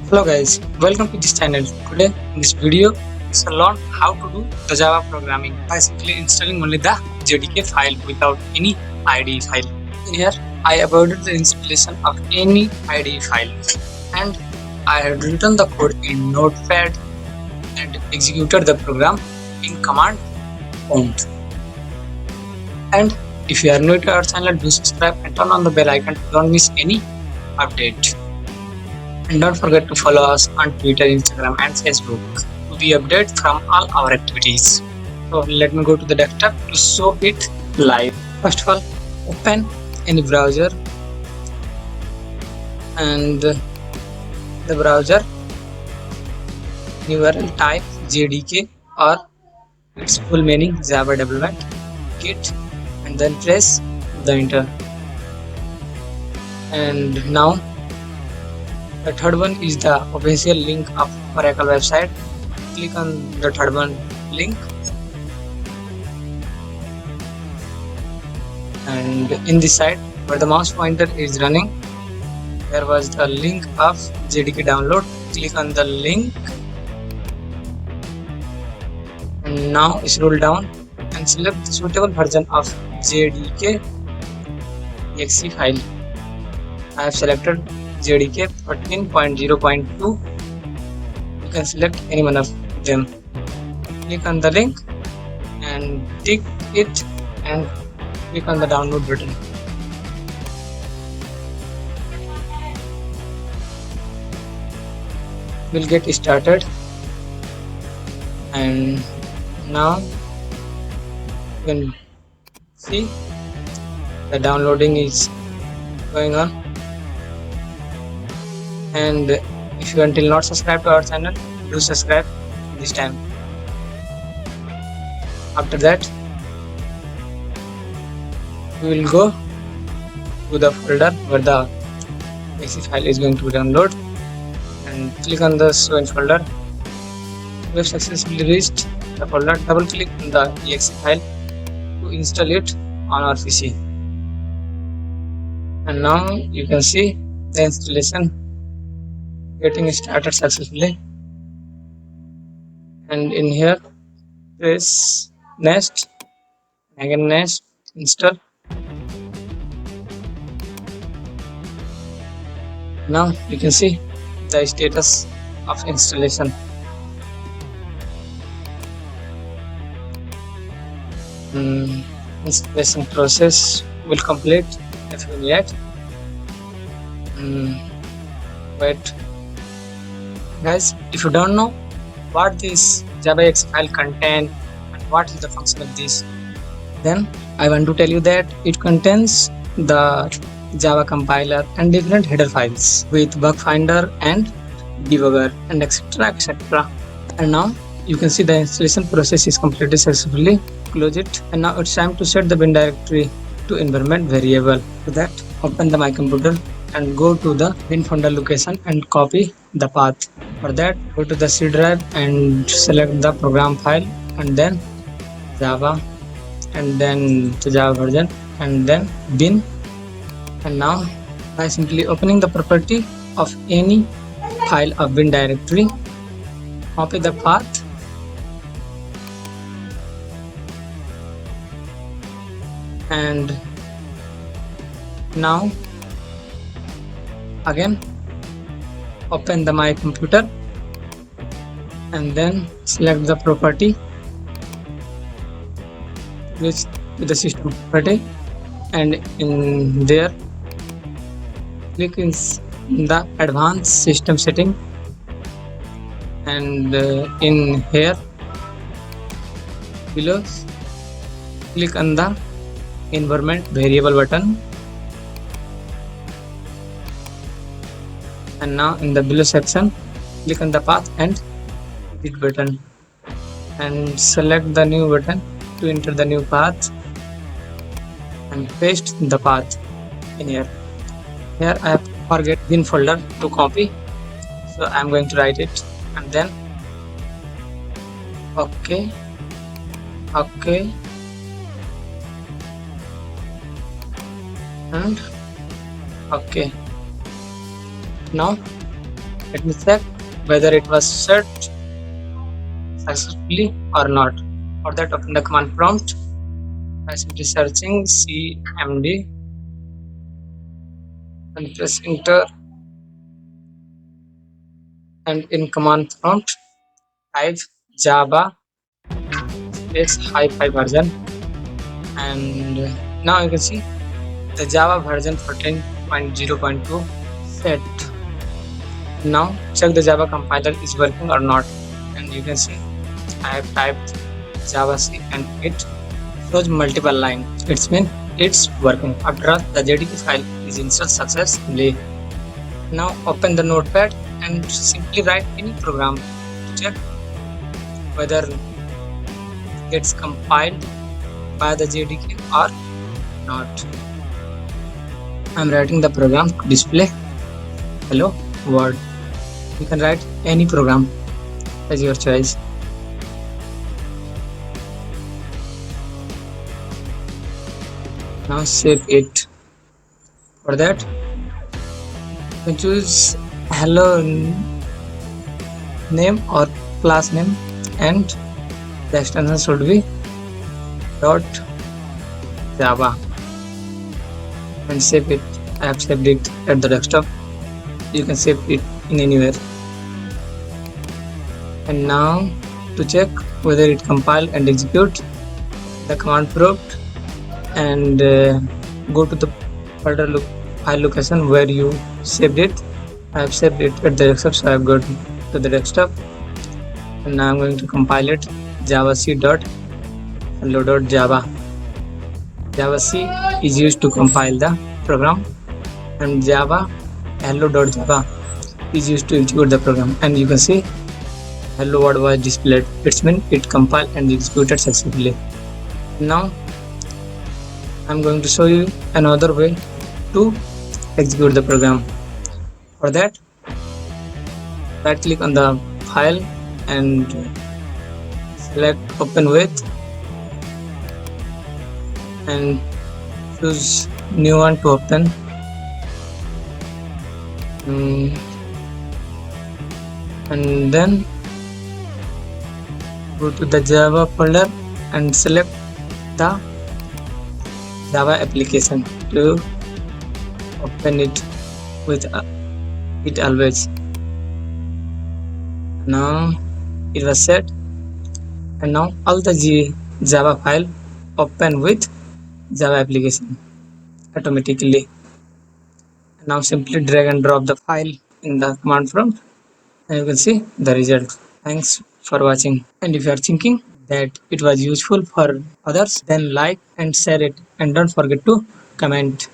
Hello guys, welcome to this channel. Today in this video, let's learn how to do the Java programming by simply installing only the JDK file without any IDE file. In here, I avoided the installation of any IDE file and I had written the code in Notepad and executed the program in command prompt. And if you are new to our channel, do subscribe and turn on the bell icon to don't miss any update. And don't forget to follow us on Twitter, Instagram and Facebook to be updated from all our activities. So let me go to the desktop to show it live. First of all, open any browser and the browser URL type JDK or its full meaning Java Development Kit and then press the enter. And now the third one is the official link of Oracle website. Click on the third one link and in this side where the mouse pointer is running there was the link of JDK download. Click on the link and now scroll down and select the suitable version of JDK exe file. I have selected JDK 13.0.2. You can select any one of them. Click on the link and tick it and click on the download button. We'll get started and now you can see the downloading is going on. And if you are still not subscribed to our channel, do subscribe this time. After that, we will go to the folder where the exe file is going to download and click on the show in folder. We have successfully reached the folder. Double click on the exe file to install it on our PC. And now you can see the installation getting started successfully. And in here press next, again next, install. Now you can see the status of installation. Installation process will complete a few minutes. Wait guys, if you don't know what this Java exe file contains and what is the function of this, then I want to tell you that it contains the Java compiler and different header files with bug finder and debugger and etc. And now you can see the installation process is completed successfully. Close it and now it's time to set the bin directory to environment variable. For that, open my computer and go to the bin folder location and copy the path. For that, go to the C drive and select the program file and then Java and then the Java version and then bin. And now by simply opening the property of any file of bin directory, copy the path and now again open my computer and then select the property with the system property and in there click in the advanced system setting and in here below click on the environment variable button. And now in the below section click on the path and edit button and select the new button to enter the new path and paste the path in here. Here I have forget bin folder to copy, so I am going to write it and then okay and okay. Now Let me check whether it was set successfully or not. For that, open the command prompt by simply searching cmd and press enter, and in command prompt type Java space hi-fi version, and now you can see the Java version 14.0.2 set. Now check the Java compiler is working or not, and you can see I have typed Java C and it shows multiple lines. It's mean it's working. After all, the JDK file is installed successfully. Now open the Notepad and simply write any program to check whether it gets compiled by the JDK or not. I'm writing the program to display hello world. You can write any program as your choice. Now save it. For that, you can choose hello name or class name, and the extension should be .java, and save it. I have saved it at the desktop. You can save it in anywhere. And now to check whether it compile and execute, the command prompt and go to the folder file location where you saved it. I have saved it at the desktop, so I have gone to the desktop, and now I'm going to compile it. Java C dot hello dot Java. Java C is used to compile the program, and Java hello dot Java is used to execute the program. And you can see hello world was displayed. It's mean it compiled and executed successfully. Now I'm going to show you another way to execute the program. For that, right click on the file and select open with, and choose new one to open. And then go to the Java folder and select the Java application to open it with it always. Now it was set, and now all the Java file open with Java application automatically. Now simply drag and drop the file in the command prompt, and you can see the result. Thanks for watching. And if you are thinking that it was useful for others, then like and share it, and don't forget to comment.